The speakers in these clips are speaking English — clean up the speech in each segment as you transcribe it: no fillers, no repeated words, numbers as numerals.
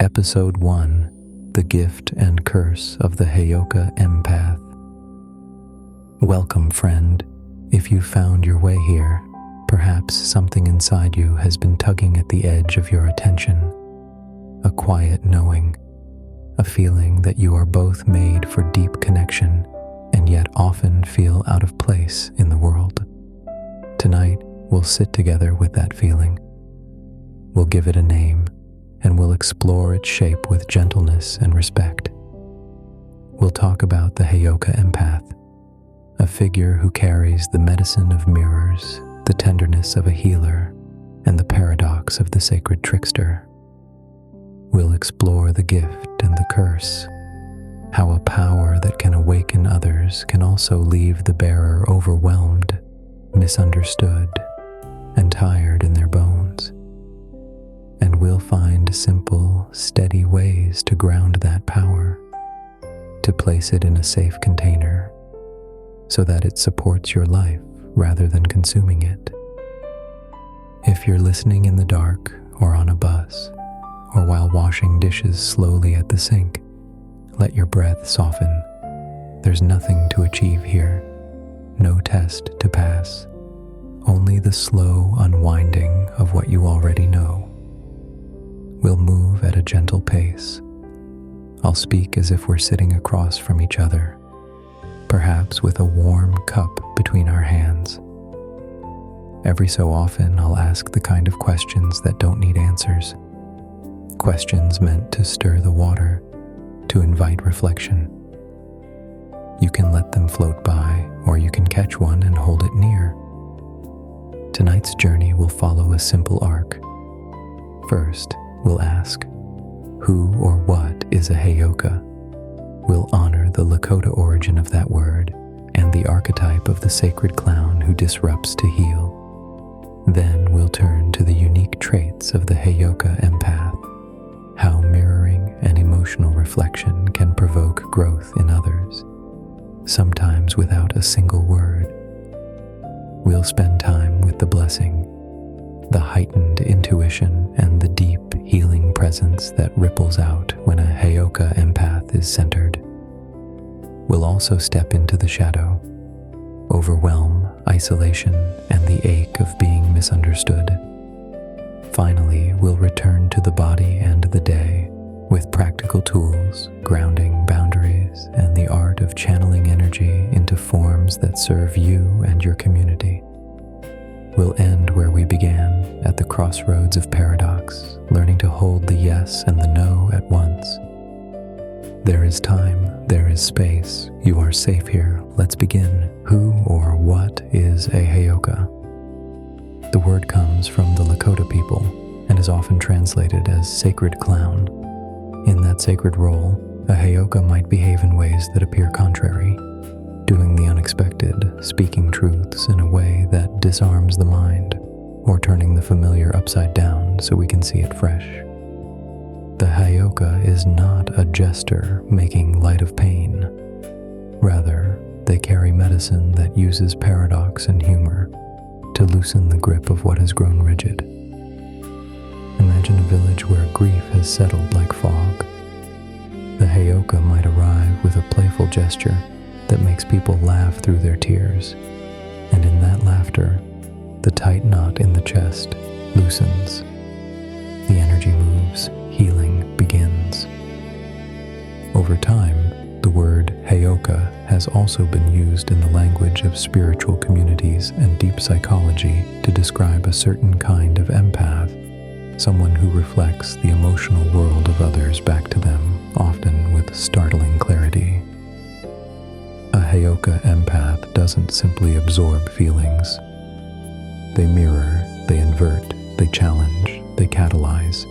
Episode 1: The Gift and Curse of the Heyoka Empath. Welcome, friend. If you found your way here, perhaps something inside you has been tugging at the edge of your attention. A quiet knowing, a feeling that you are both made for deep connection and yet often feel out of place in the world. Tonight, we'll sit together with that feeling. We'll give it a name, and we'll explore its shape with gentleness and respect. We'll talk about the Heyoka Empath, a figure who carries the medicine of mirrors, the tenderness of a healer, and the paradox of the sacred trickster. We'll explore the gift and the curse, how a power that can awaken others can also leave the bearer overwhelmed, misunderstood, and tired in their bones. And we'll find simple, steady ways to ground that power, to place it in a safe container, so that it supports your life rather than consuming it. If you're listening in the dark or on a bus, or while washing dishes slowly at the sink, let your breath soften. There's nothing to achieve here, no test to pass, only the slow unwinding of what you already know. We'll move at a gentle pace. I'll speak as if we're sitting across from each other, perhaps with a warm cup between our hands. Every so often, I'll ask the kind of questions that don't need answers, questions meant to stir the water, to invite reflection. You can let them float by, or you can catch one and hold it near. Tonight's journey will follow a simple arc. First, we'll ask, who or what is a Heyoka? We'll honor the Lakota origin of that word and the archetype of the sacred clown who disrupts to heal. Then we'll turn to the unique traits of the Heyoka Empath, how mirroring and emotional reflection can provoke growth in others, sometimes without a single word. We'll spend time with the blessing, the heightened intuition, and the deep healing presence that ripples out when a Heyoka Empath is centered. We'll also step into the shadow, overwhelm, isolation, and the ache of being misunderstood. Finally, we'll return to the body and the day with practical tools, grounding boundaries, and the art of channeling energy into forms that serve you and your community. We'll end where we began, at the crossroads of paradox, learning to hold the yes and the no at once. There is time, there is space, you are safe here. Let's begin. Who or what is a Heyoka? The word comes from the Lakota people and is often translated as sacred clown. In that sacred role, a Heyoka might behave in ways that appear contrary, doing the unexpected, speaking truths in a way that disarms the mind, or turning the familiar upside down so we can see it fresh. The Heyoka is not a jester making light of pain. Rather, they carry medicine that uses paradox and humor to loosen the grip of what has grown rigid. Imagine a village where grief has settled like fog. The Heyoka might arrive with a playful gesture that makes people laugh through their tears, and in that laughter, the tight knot in the chest loosens. The energy moves, healing begins. Over time, the word Heyoka has also been used in the language of spiritual communities and deep psychology to describe a certain kind of empath, someone who reflects the emotional world of others back to them, often with startling clarity. A Heyoka empath doesn't simply absorb feelings. They mirror, they invert, they challenge, they catalyze.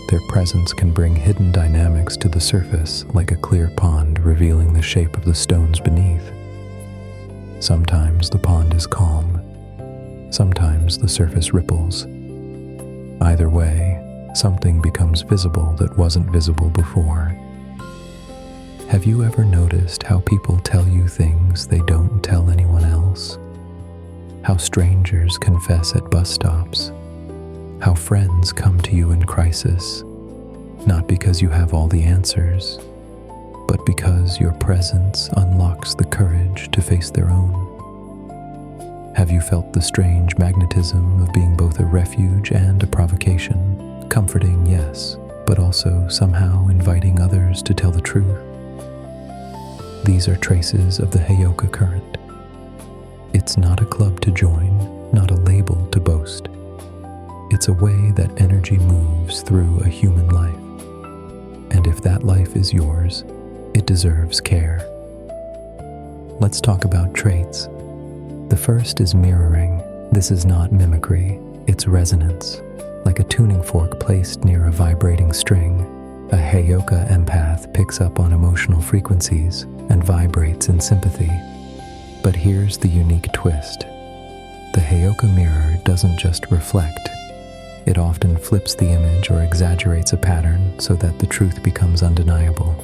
Their presence can bring hidden dynamics to the surface like a clear pond revealing the shape of the stones beneath. Sometimes the pond is calm. Sometimes the surface ripples. Either way, something becomes visible that wasn't visible before. Have you ever noticed how people tell you things they don't tell anyone else? How strangers confess at bus stops? How friends come to you in crisis, not because you have all the answers, but because your presence unlocks the courage to face their own. Have you felt the strange magnetism of being both a refuge and a provocation? Comforting, yes, but also somehow inviting others to tell the truth. These are traces of the Heyoka current. It's not a club to join, not a label to boast. It's a way that energy moves through a human life. And if that life is yours, it deserves care. Let's talk about traits. The first is mirroring. This is not mimicry, it's resonance. Like a tuning fork placed near a vibrating string, a Heyoka empath picks up on emotional frequencies and vibrates in sympathy. But here's the unique twist. The Heyoka mirror doesn't just reflect. It often flips the image or exaggerates a pattern so that the truth becomes undeniable.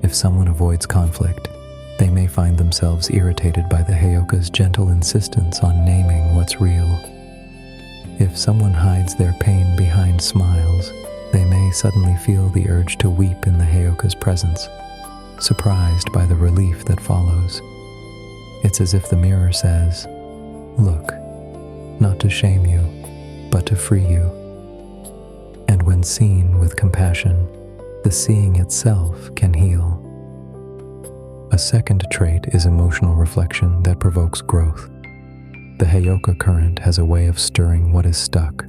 If someone avoids conflict, they may find themselves irritated by the Heyoka's gentle insistence on naming what's real. If someone hides their pain behind smiles, they may suddenly feel the urge to weep in the Heyoka's presence, surprised by the relief that follows. It's as if the mirror says, "Look, not to shame you, but to free you." And when seen with compassion, the seeing itself can heal. A second trait is emotional reflection that provokes growth. The Heyoka current has a way of stirring what is stuck,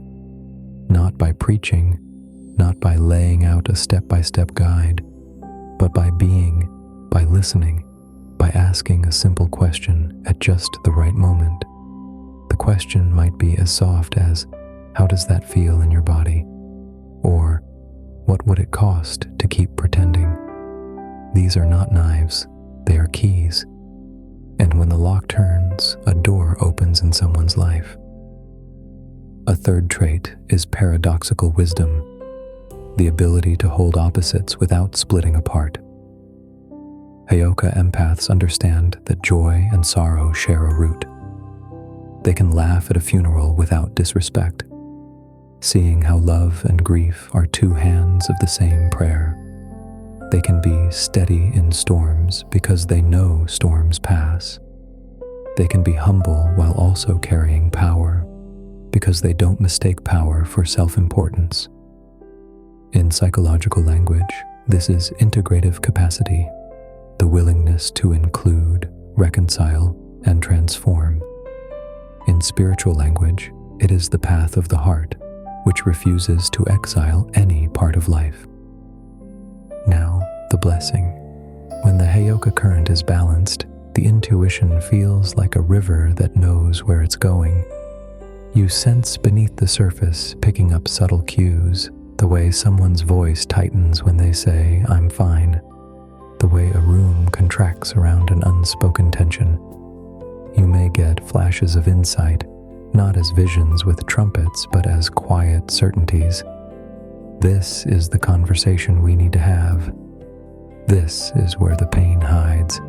not by preaching, not by laying out a step-by-step guide, but by being, by listening, by asking a simple question at just the right moment. The question might be as soft as, "How does that feel in your body?" Or, "What would it cost to keep pretending?" These are not knives. They are keys, and when the lock turns, a door opens in someone's life. A third trait is paradoxical wisdom, the ability to hold opposites without splitting apart. Heyoka empaths understand that joy and sorrow share a root. They can laugh at a funeral without disrespect, seeing how love and grief are two hands of the same prayer. They can be steady in storms because they know storms pass. They can be humble while also carrying power because they don't mistake power for self-importance. In psychological language, this is integrative capacity, the willingness to include, reconcile, and transform. In spiritual language, it is the path of the heart, which refuses to exile any part of life. Now, the blessing. When the Heyoka current is balanced, the intuition feels like a river that knows where it's going. You sense beneath the surface, picking up subtle cues, the way someone's voice tightens when they say, "I'm fine," the way a room contracts around an unspoken tension. You may get flashes of insight, not as visions with trumpets, but as quiet certainties. This is the conversation we need to have. This is where the pain hides.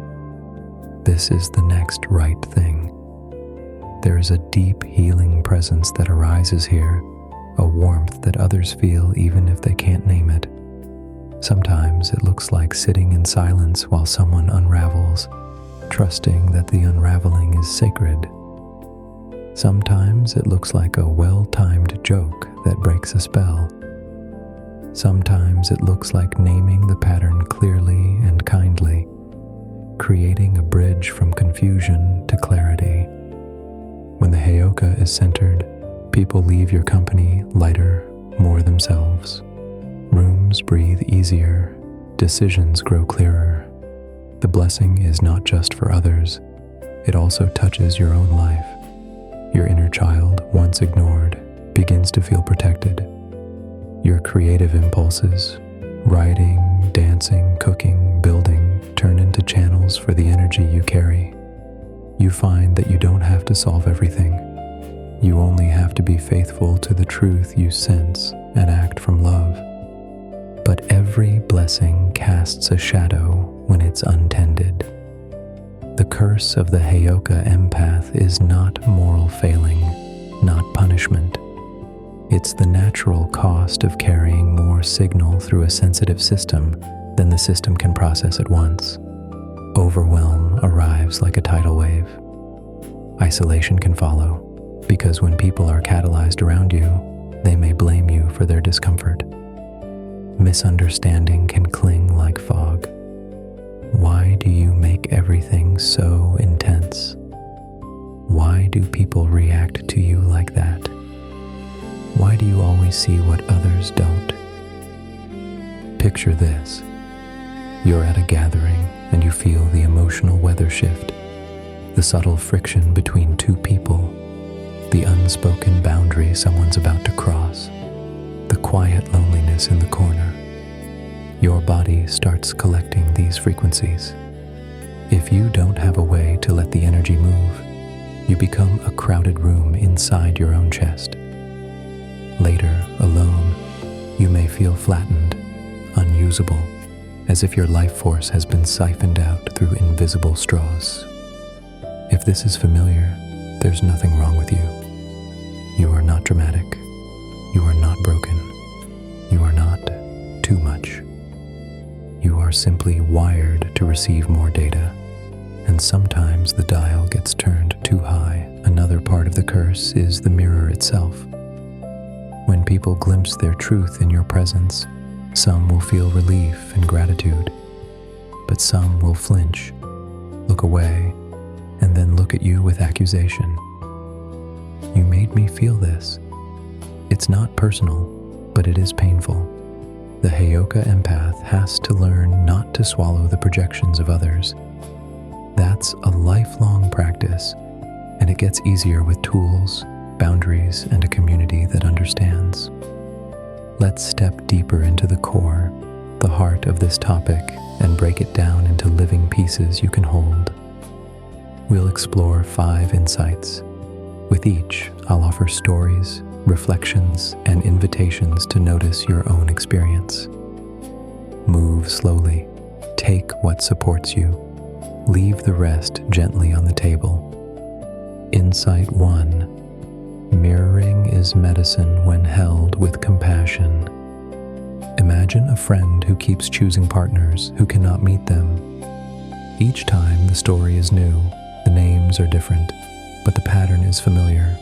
This is the next right thing. There is a deep healing presence that arises here, a warmth that others feel even if they can't name it. Sometimes it looks like sitting in silence while someone unravels, trusting that the unraveling is sacred. Sometimes it looks like a well-timed joke that breaks a spell. Sometimes it looks like naming the pattern clearly and kindly, creating a bridge from confusion to clarity. When the Heyoka is centered, people leave your company lighter, more themselves. Rooms breathe easier, decisions grow clearer. The blessing is not just for others, it also touches your own life. Your inner child, once ignored, begins to feel protected. Your creative impulses, writing, dancing, cooking, building, turn into channels for the energy you carry. You find that you don't have to solve everything. You only have to be faithful to the truth you sense and act from love. But every blessing casts a shadow when it's untended. The curse of the Heyoka empath is not moral failing, not punishment. It's the natural cost of carrying more signal through a sensitive system than the system can process at once. Overwhelm arrives like a tidal wave. Isolation can follow, because when people are catalyzed around you, they may blame you for their discomfort. Misunderstanding can cling like fog. Why do you make everything so intense? Why do people react to you like that? Why do you always see what others don't? Picture this. You're at a gathering and you feel the emotional weather shift, the subtle friction between two people, the unspoken boundary someone's about to cross, the quiet loneliness in the corner. Your body starts collecting these frequencies. If you don't have a way to let the energy move, you become a crowded room inside your own chest. Later, alone, you may feel flattened, unusable, as if your life force has been siphoned out through invisible straws. If this is familiar, there's nothing wrong with you. You are not dramatic. You are not broken. You are not too much. You are simply wired to receive more data, and sometimes the dial gets turned too high. Another part of the curse is the mirror itself. When people glimpse their truth in your presence, some will feel relief and gratitude, but some will flinch, look away, and then look at you with accusation. You made me feel this. It's not personal, but it is painful. The Heyoka Empath has to learn not to swallow the projections of others. That's a lifelong practice, and it gets easier with tools, boundaries, and a community that understands. Let's step deeper into the core, the heart of this topic, and break it down into living pieces you can hold. We'll explore 5 insights. With each, I'll offer stories, reflections, and invitations to notice your own experience. Move slowly. Take what supports you. Leave the rest gently on the table. Insight 1. Mirroring is medicine when held with compassion. Imagine a friend who keeps choosing partners who cannot meet them. Each time the story is new, the names are different, but the pattern is familiar.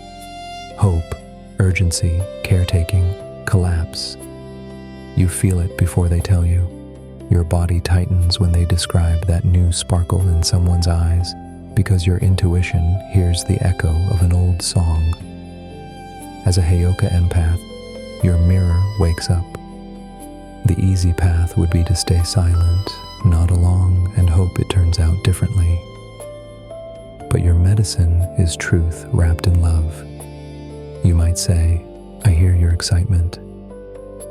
Hope, urgency, caretaking, collapse. You feel it before they tell you. Your body tightens when they describe that new sparkle in someone's eyes, because your intuition hears the echo of an old song. As a Heyoka Empath, your mirror wakes up. The easy path would be to stay silent, nod along, and hope it turns out differently. But your medicine is truth wrapped in love. You might say, I hear your excitement.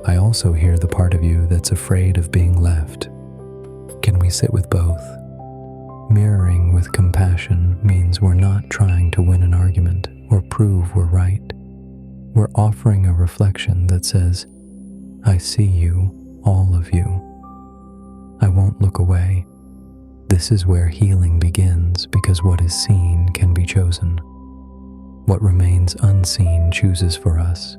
I also hear the part of you that's afraid of being left. Can we sit with both? Mirroring with compassion means we're not trying to win an argument or prove we're right. We're offering a reflection that says, I see you, all of you. I won't look away. This is where healing begins, because what is seen can be chosen. What remains unseen chooses for us.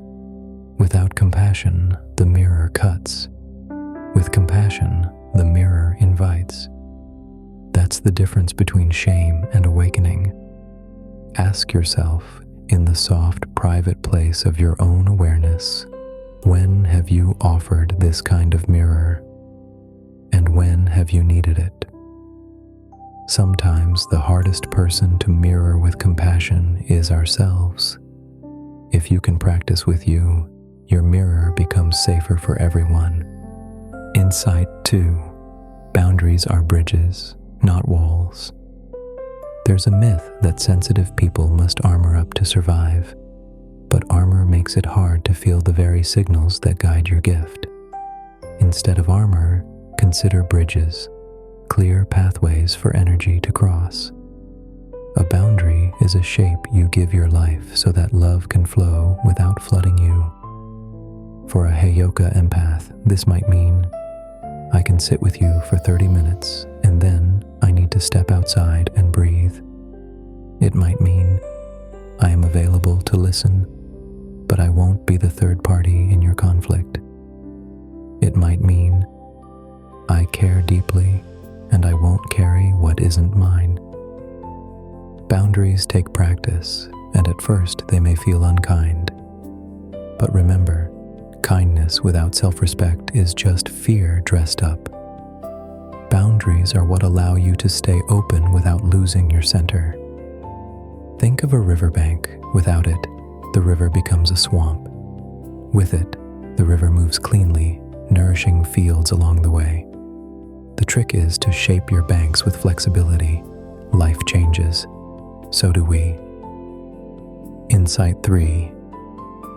Without compassion, the mirror cuts. With compassion, the mirror invites. That's the difference between shame and awakening. Ask yourself, in the soft, private place of your own awareness, when have you offered this kind of mirror? And when have you needed it? Sometimes the hardest person to mirror with compassion is ourselves. If you can practice with you, your mirror becomes safer for everyone. Insight 2. Boundaries are bridges, not walls. There's a myth that sensitive people must armor up to survive, but armor makes it hard to feel the very signals that guide your gift. Instead of armor, consider bridges, clear pathways for energy to cross. A boundary is a shape you give your life so that love can flow without flooding you. For a Heyoka Empath, this might mean, I can sit with you for 30 minutes, and then I need to step outside and breathe. It might mean, I am available to listen, but I won't be the third party in your conflict. It might mean, I care deeply, and I won't carry what isn't mine. Boundaries take practice, and at first they may feel unkind. But remember, kindness without self-respect is just fear dressed up. Boundaries are what allow you to stay open without losing your center. Think of a riverbank. Without it, the river becomes a swamp. With it, the river moves cleanly, nourishing fields along the way. The trick is to shape your banks with flexibility. Life changes. So do we. Insight 3.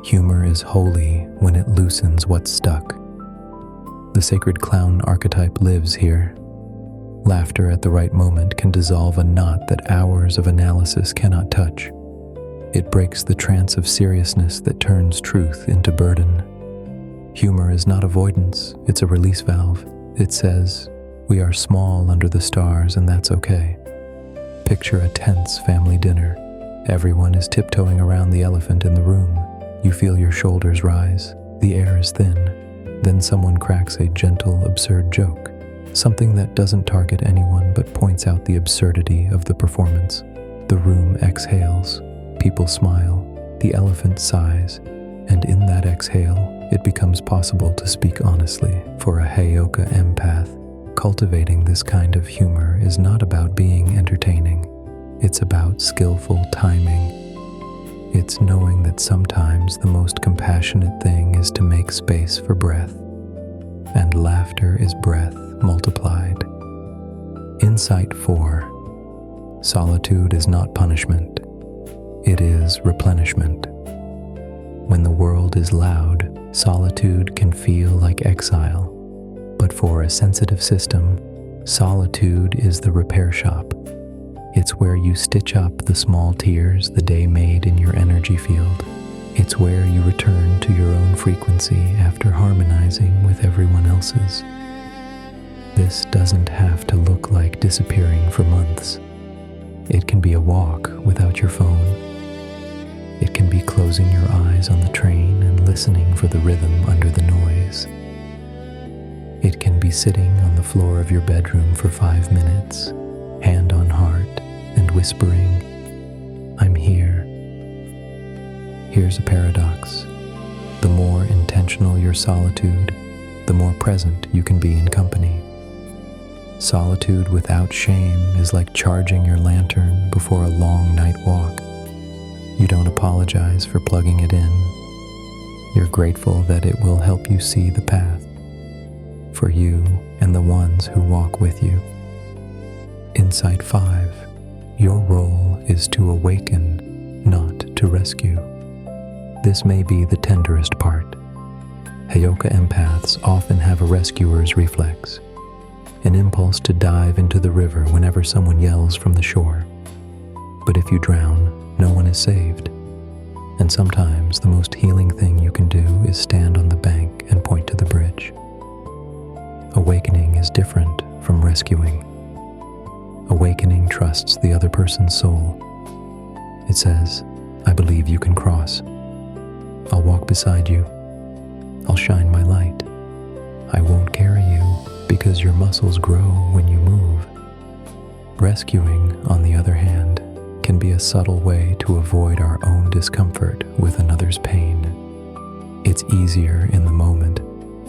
Humor is holy when it loosens what's stuck. The sacred clown archetype lives here. Laughter at the right moment can dissolve a knot that hours of analysis cannot touch. It breaks the trance of seriousness that turns truth into burden. Humor is not avoidance, it's a release valve. It says, we are small under the stars and that's okay. Picture a tense family dinner. Everyone is tiptoeing around the elephant in the room. You feel your shoulders rise. The air is thin. Then someone cracks a gentle, absurd joke. Something that doesn't target anyone but points out the absurdity of the performance. The room exhales. People smile. The elephant sighs. And in that exhale, it becomes possible to speak honestly. For a Heyoka Empath, cultivating this kind of humor is not about being entertaining. It's about skillful timing. It's knowing that sometimes the most compassionate thing is to make space for breath. And laughter is breath multiplied. Insight 4. Solitude is not punishment. It is replenishment. When the world is loud, solitude can feel like exile. But for a sensitive system, solitude is the repair shop. It's where you stitch up the small tears the day made in your energy field. It's where you return to your own frequency after harmonizing with everyone else's. This doesn't have to look like disappearing for months. It can be a walk without your phone. It can be closing your eyes on the train and listening for the rhythm under the noise. It can be sitting on the floor of your bedroom for 5 minutes, hand on heart, and whispering, I'm here. Here's a paradox. The more intentional your solitude, the more present you can be in company. Solitude without shame is like charging your lantern before a long night walk. You don't apologize for plugging it in. You're grateful that it will help you see the path for you and the ones who walk with you. Insight 5. Your role is to awaken, not to rescue. This may be the tenderest part. Heyoka empaths often have a rescuer's reflex, an impulse to dive into the river whenever someone yells from the shore. But if you drown, no one is saved. And sometimes the most healing thing you can do is stand on the bank and point to the bridge. Awakening is different from rescuing. Awakening trusts the other person's soul. It says, I believe you can cross. I'll walk beside you. I'll shine my light. I won't carry you because your muscles grow when you move. Rescuing, on the other hand, can be a subtle way to avoid our own discomfort with another's pain. It's easier in the moment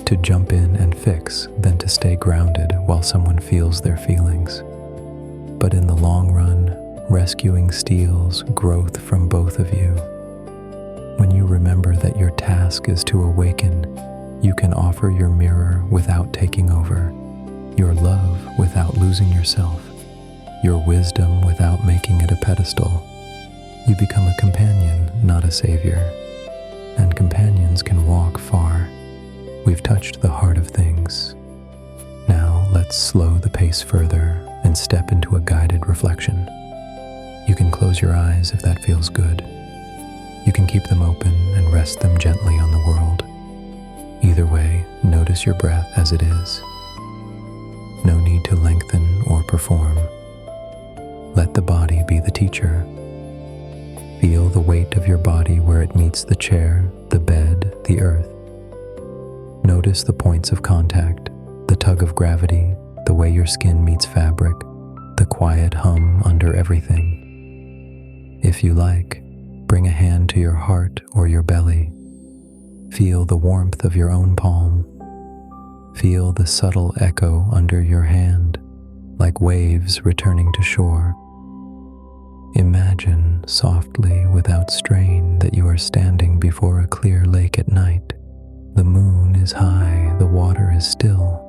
to jump in and fix than to stay grounded while someone feels their feelings. But in the long run, rescuing steals growth from both of you. When you remember that your task is to awaken, you can offer your mirror without taking over, your love without losing yourself, your wisdom without making it a pedestal. You become a companion, not a savior. And companions can walk far. We've touched the heart of things. Now let's slow the pace further and step into a guided reflection. You can close your eyes if that feels good. You can keep them open and rest them gently on the world. Either way, notice your breath as it is. No need to lengthen or perform. Let the body be the teacher. Feel the weight of your body where it meets the chair, the bed, the earth. Notice the points of contact, the tug of gravity, the way your skin meets fabric, the quiet hum under everything. If you like, bring a hand to your heart or your belly. Feel the warmth of your own palm. Feel the subtle echo under your hand, like waves returning to shore. Imagine softly, without strain, that you are standing before a clear lake at night. The moon is high, the water is still.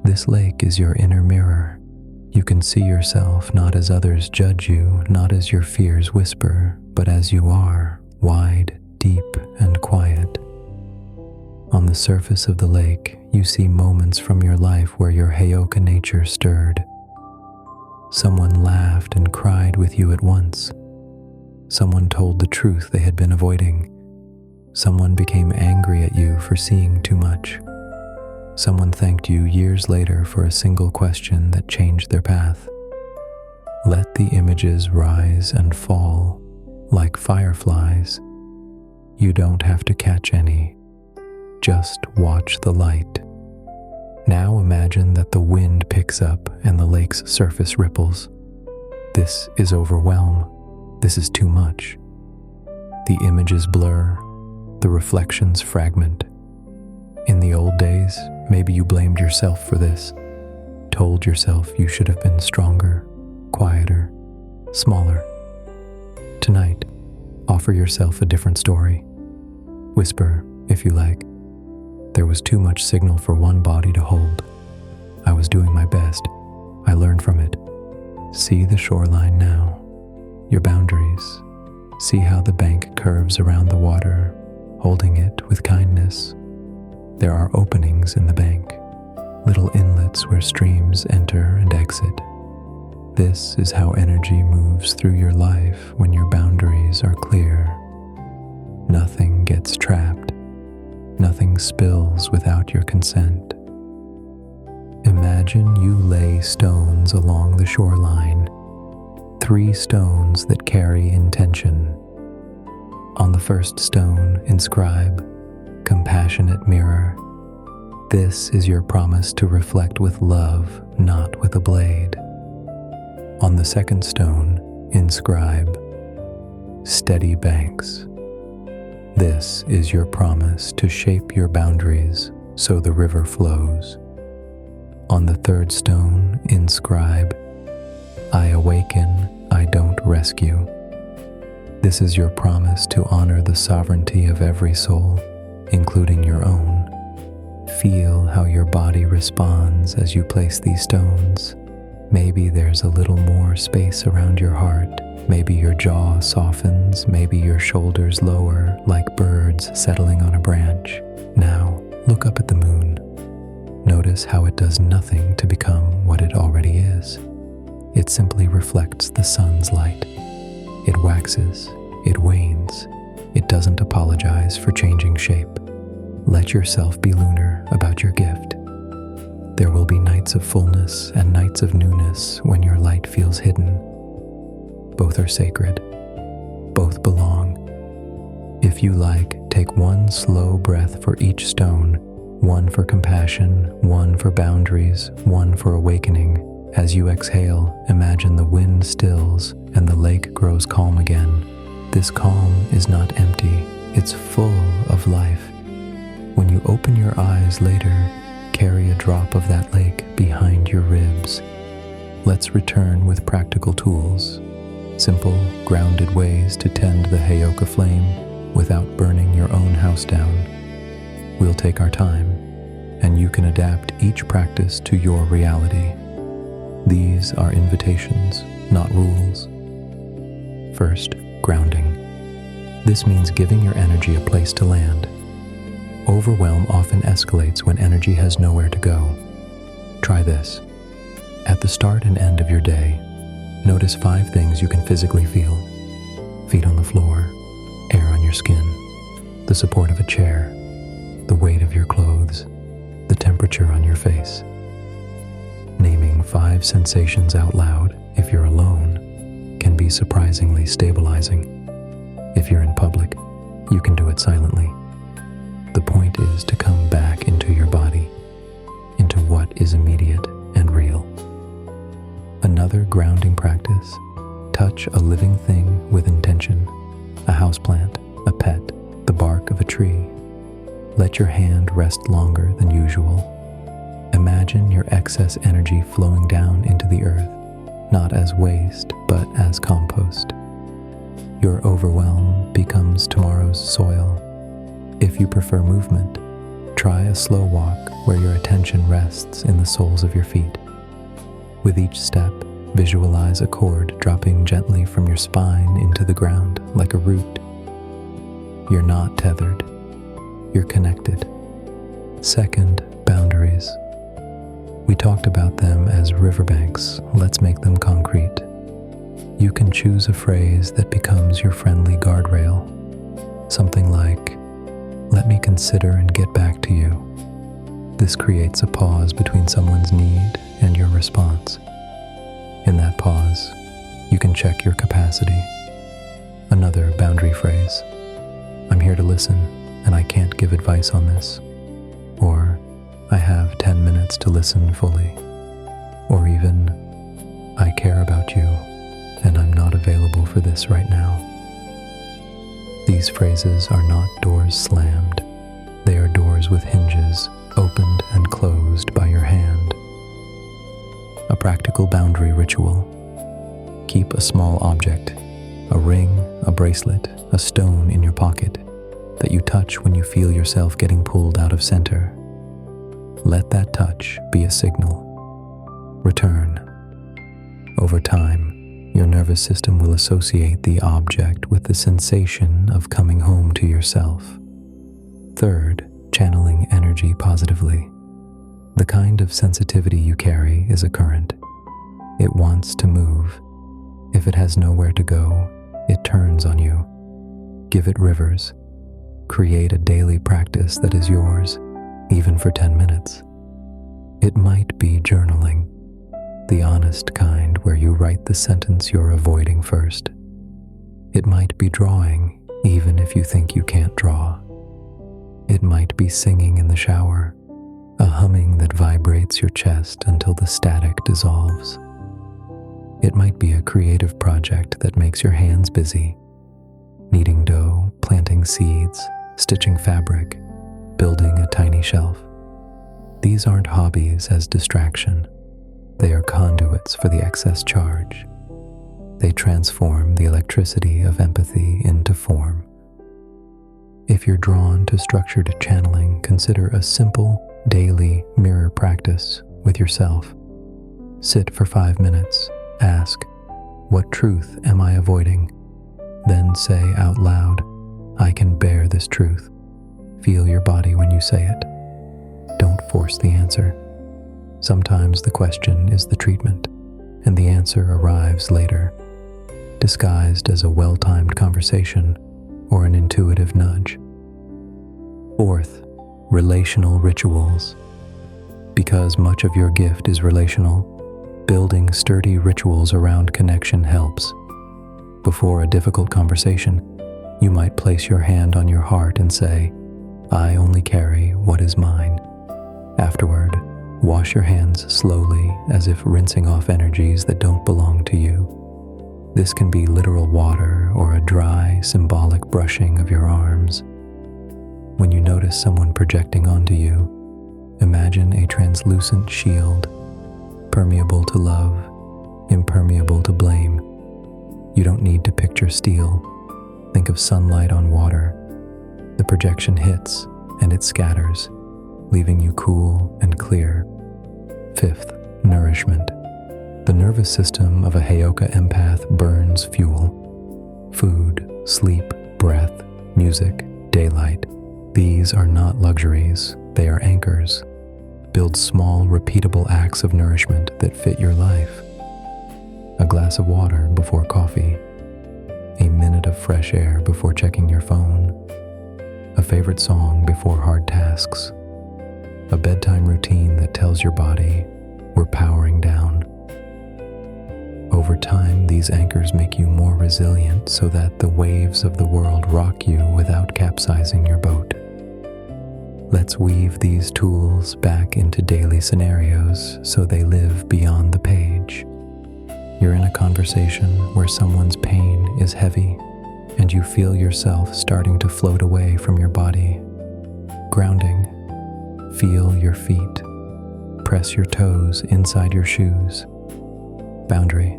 This lake is your inner mirror. You can see yourself not as others judge you, not as your fears whisper, but as you are, wide, deep, and quiet. On the surface of the lake, you see moments from your life where your Heyoka nature stirred. Someone laughed and cried with you at once. Someone told the truth they had been avoiding. Someone became angry at you for seeing too much. Someone thanked you years later for a single question that changed their path. Let the images rise and fall like fireflies. You don't have to catch any. Just watch the light. Now imagine that the wind picks up and the lake's surface ripples. This is overwhelm. This is too much. The images blur, the reflections fragment. In the old days, maybe you blamed yourself for this, told yourself you should have been stronger, quieter, smaller. Tonight, offer yourself a different story. Whisper, if you like. There was too much signal for one body to hold. I was doing my best. I learned from it. See the shoreline now. Your boundaries. See how the bank curves around the water, holding it with kindness. There are openings in the bank, little inlets where streams enter and exit. This is how energy moves through your life when your boundaries are clear. Nothing gets trapped. Nothing spills without your consent. Imagine you lay stones along the shoreline, 3 stones that carry intention. On the first stone, inscribe, "Compassionate mirror." This is your promise to reflect with love, not with a blade. On the second stone, inscribe, "Steady banks." This is your promise to shape your boundaries so the river flows. On the third stone, inscribe, "I awaken, I don't rescue." This is your promise to honor the sovereignty of every soul, including your own. Feel how your body responds as you place these stones. Maybe there's a little more space around your heart. Maybe your jaw softens, maybe your shoulders lower like birds settling on a branch. Now, look up at the moon. Notice how it does nothing to become what it already is. It simply reflects the sun's light. It waxes, it wanes, it doesn't apologize for changing shape. Let yourself be lunar about your gift. There will be nights of fullness and nights of newness when your light feels hidden. Both are sacred. Both belong. If you like, take one slow breath for each stone, one for compassion, one for boundaries, one for awakening. As you exhale, imagine the wind stills and the lake grows calm again. This calm is not empty, it's full of life. When you open your eyes later, carry a drop of that lake behind your ribs. Let's return with practical tools. Simple, grounded ways to tend the Heyoka flame without burning your own house down. We'll take our time, and you can adapt each practice to your reality. These are invitations, not rules. First, grounding. This means giving your energy a place to land. Overwhelm often escalates when energy has nowhere to go. Try this. At the start and end of your day, notice 5 things you can physically feel. Feet on the floor, air on your skin, the support of a chair, the weight of your clothes, the temperature on your face. Naming 5 sensations out loud, if you're alone, can be surprisingly stabilizing. If you're in public, you can do it silently. The point is to come back into your body, into what is immediate and real. Another grounding practice: touch a living thing with intention, a houseplant, a pet, the bark of a tree. Let your hand rest longer than usual. Imagine your excess energy flowing down into the earth, not as waste, but as compost. Your overwhelm becomes tomorrow's soil. If you prefer movement, try a slow walk where your attention rests in the soles of your feet. With each step, visualize a cord dropping gently from your spine into the ground like a root. You're not tethered. You're connected. Second, boundaries. We talked about them as riverbanks. Let's make them concrete. You can choose a phrase that becomes your friendly guardrail. Something like, "Let me consider and get back to you." This creates a pause between someone's need and your response. In that pause, you can check your capacity. Another boundary phrase: "I'm here to listen, and I can't give advice on this." Or, "I have 10 minutes to listen fully." Or even, "I care about you, and I'm not available for this right now." These phrases are not doors slammed. They are doors with hinges, opened and closed by your hand. A practical boundary ritual. Keep a small object, a ring, a bracelet, a stone in your pocket that you touch when you feel yourself getting pulled out of center. Let that touch be a signal. Return. Over time, your nervous system will associate the object with the sensation of coming home to yourself. Third, channeling energy positively. The kind of sensitivity you carry is a current. It wants to move. If it has nowhere to go, it turns on you. Give it rivers. Create a daily practice that is yours, even for 10 minutes. It might be journaling, the honest kind where you write the sentence you're avoiding first. It might be drawing, even if you think you can't draw. It might be singing in the shower, a humming that vibrates your chest until the static dissolves. It might be a creative project that makes your hands busy, kneading dough, planting seeds, stitching fabric, building a tiny shelf. These aren't hobbies as distraction. They are conduits for the excess charge. They transform the electricity of empathy into form. If you're drawn to structured channeling, consider a simple, daily mirror practice with yourself. Sit for 5 minutes. Ask, "What truth am I avoiding?" Then say out loud, "I can bear this truth." Feel your body when you say it. Don't force the answer. Sometimes the question is the treatment, and the answer arrives later, disguised as a well-timed conversation or an intuitive nudge. Fourth, relational rituals. Because much of your gift is relational, building sturdy rituals around connection helps. Before a difficult conversation, you might place your hand on your heart and say, "I only carry what is mine." Afterward, wash your hands slowly as if rinsing off energies that don't belong to you. This can be literal water or a dry, symbolic brushing of your arms. When you notice someone projecting onto you, imagine a translucent shield, permeable to love, impermeable to blame. You don't need to picture steel. Think of sunlight on water. The projection hits and it scatters, leaving you cool and clear. Fifth, nourishment. The nervous system of a Heyoka empath burns fuel. Food, sleep, breath, music, daylight. These are not luxuries, they are anchors. Build small, repeatable acts of nourishment that fit your life. A glass of water before coffee. A minute of fresh air before checking your phone. A favorite song before hard tasks. A bedtime routine that tells your body, "We're powering down." Over time, these anchors make you more resilient so that the waves of the world rock you without capsizing your boat. Let's weave these tools back into daily scenarios so they live beyond the page. You're in a conversation where someone's pain is heavy and you feel yourself starting to float away from your body. Grounding. Feel your feet. Press your toes inside your shoes. Boundary.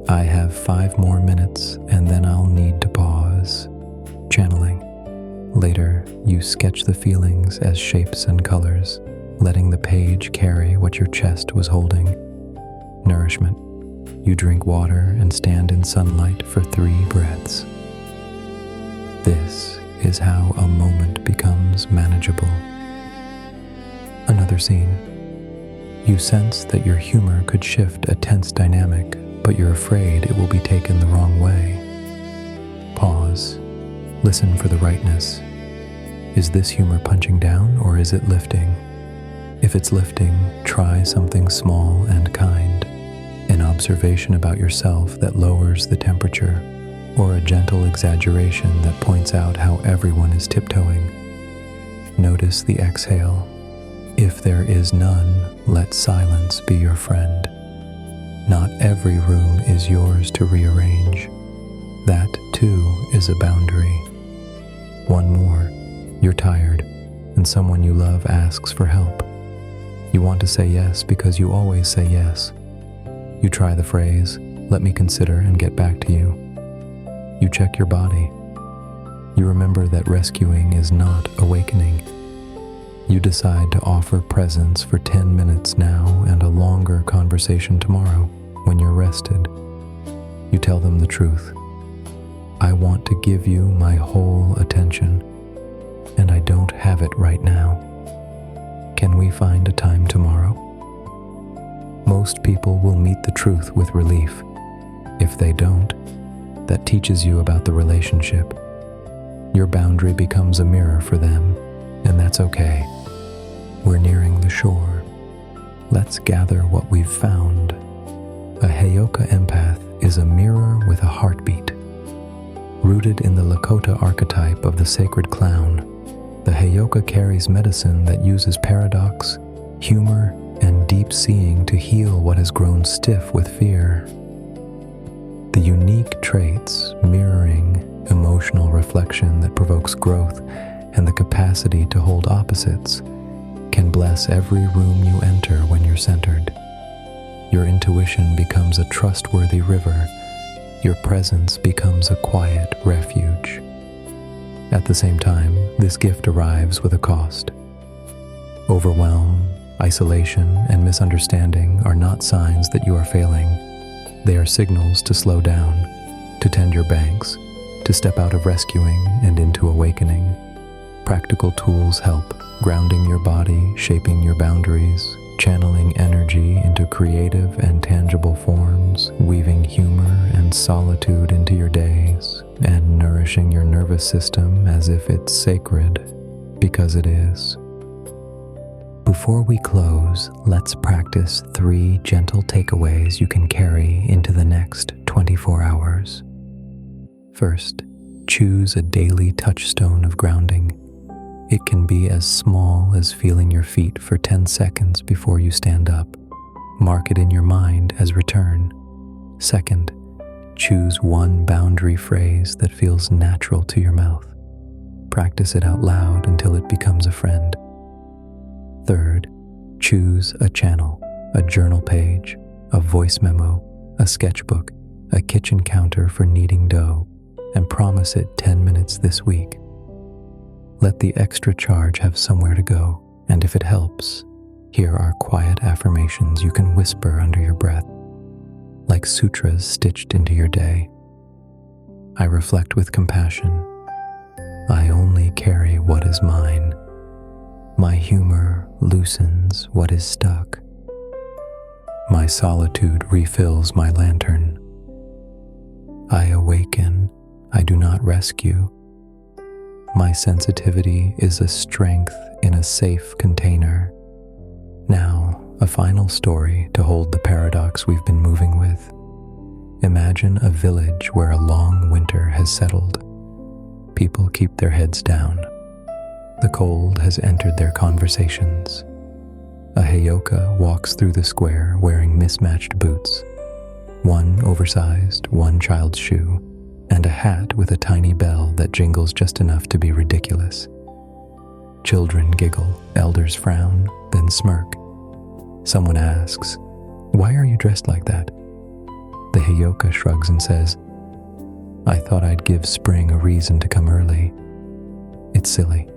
I have 5 more minutes and then I'll need to pause. Channeling. Later, you sketch the feelings as shapes and colors, letting the page carry what your chest was holding. Nourishment. You drink water and stand in sunlight for 3 breaths. This is how a moment becomes manageable. Another scene. You sense that your humor could shift a tense dynamic, but you're afraid it will be taken the wrong way. Pause. Listen for the rightness. Is this humor punching down or is it lifting? If it's lifting, try something small and kind. An observation about yourself that lowers the temperature, or a gentle exaggeration that points out how everyone is tiptoeing. Notice the exhale. If there is none, let silence be your friend. Not every room is yours to rearrange. That, too, is a boundary. One more. You're tired, and someone you love asks for help. You want to say yes because you always say yes. You try the phrase, "Let me consider and get back to you." You check your body. You remember that rescuing is not awakening. You decide to offer presence for 10 minutes now and a longer conversation tomorrow when you're rested. You tell them the truth. I want to give you my whole attention, and I don't have it right now. Can we find a time tomorrow? Most people will meet the truth with relief. If they don't, that teaches you about the relationship. Your boundary becomes a mirror for them, and that's okay. We're nearing the shore. Let's gather what we've found. A Heyoka Empath is a mirror with a heartbeat. Rooted in the Lakota archetype of the sacred clown, the Heyoka carries medicine that uses paradox, humor, and deep seeing to heal what has grown stiff with fear. The unique traits, mirroring, emotional reflection that provokes growth, and the capacity to hold opposites, can bless every room you enter when you're centered. Your intuition becomes a trustworthy river. Your presence becomes a quiet refuge. At the same time, this gift arrives with a cost. Overwhelm, isolation, and misunderstanding are not signs that you are failing. They are signals to slow down, to tend your banks, to step out of rescuing and into awakening. Practical tools help, grounding your body, shaping your boundaries, channeling energy into creative and tangible forms, weaving humor and solitude into your days, and nourishing your nervous system as if it's sacred, because it is. Before we close, let's practice 3 gentle takeaways you can carry into the next 24 hours. First, choose a daily touchstone of grounding. It can be as small as feeling your feet for 10 seconds before you stand up. Mark it in your mind as return. Second, choose one boundary phrase that feels natural to your mouth. Practice it out loud until it becomes a friend. Third, choose a channel, a journal page, a voice memo, a sketchbook, a kitchen counter for kneading dough, and promise it 10 minutes this week. Let the extra charge have somewhere to go, and if it helps, here are quiet affirmations you can whisper under your breath, like sutras stitched into your day. I reflect with compassion. I only carry what is mine. My humor loosens what is stuck. My solitude refills my lantern. I awaken, I do not rescue. My sensitivity is a strength in a safe container. Now, a final story to hold the paradox we've been moving with. Imagine a village where a long winter has settled. People keep their heads down. The cold has entered their conversations. A Heyoka walks through the square wearing mismatched boots, one oversized, one child's shoe, and a hat with a tiny bell that jingles just enough to be ridiculous. Children giggle, elders frown, then smirk. Someone asks, "Why are you dressed like that?" The Heyoka shrugs and says, "I thought I'd give spring a reason to come early." It's silly,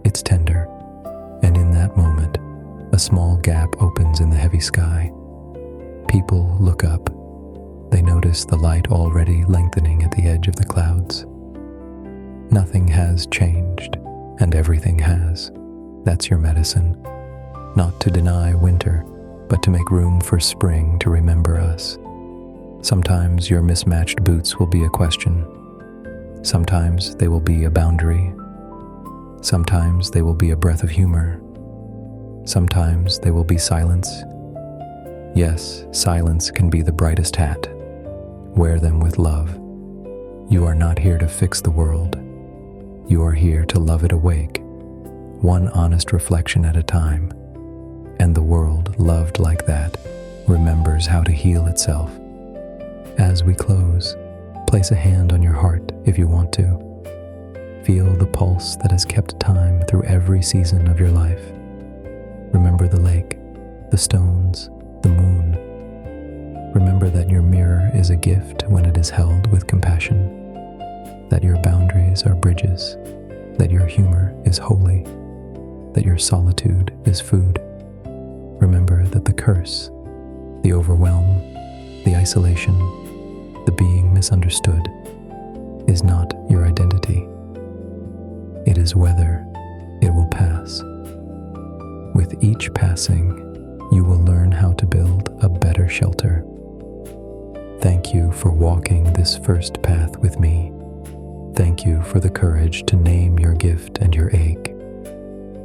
it's tender, and in that moment, a small gap opens in the heavy sky. People look up. They notice the light already lengthening at the edge of the clouds. Nothing has changed, and everything has. That's your medicine. Not to deny winter, but to make room for spring to remember us. Sometimes your mismatched boots will be a question. Sometimes they will be a boundary. Sometimes they will be a breath of humor. Sometimes they will be silence. Yes, silence can be the brightest hat. Wear them with love. You are not here to fix the world. You are here to love it awake, one honest reflection at a time. And the world, loved like that, remembers how to heal itself. As we close, place a hand on your heart if you want to. Feel the pulse that has kept time through every season of your life. Remember the lake, the stones, the moon. Remember that your mirror is a gift when it is held with compassion, that your boundaries are bridges, that your humor is holy, that your solitude is food. Remember that the curse, the overwhelm, the isolation, the being misunderstood is not your identity. It is weather. It will pass. With each passing, you will learn how to build a better shelter. Thank you for walking this first path with me. Thank you for the courage to name your gift and your ache.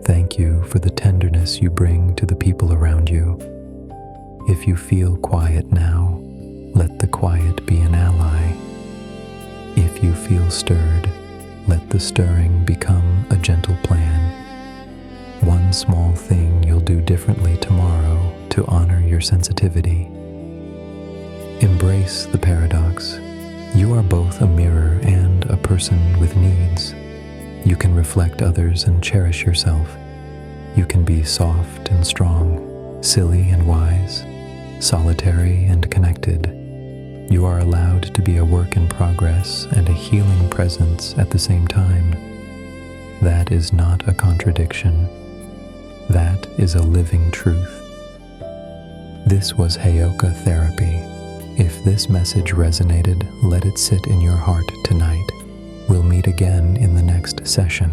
Thank you for the tenderness you bring to the people around you. If you feel quiet now, let the quiet be an ally. If you feel stirred, let the stirring become a gentle plan. One small thing you'll do differently tomorrow to honor your sensitivity. Embrace the paradox. You are both a mirror and a person with needs. You can reflect others and cherish yourself. You can be soft and strong, silly and wise, solitary and connected. You are allowed to be a work in progress and a healing presence at the same time. That is not a contradiction. That is a living truth. This was Heyoka Therapy. If this message resonated, let it sit in your heart tonight. We'll meet again in the next session.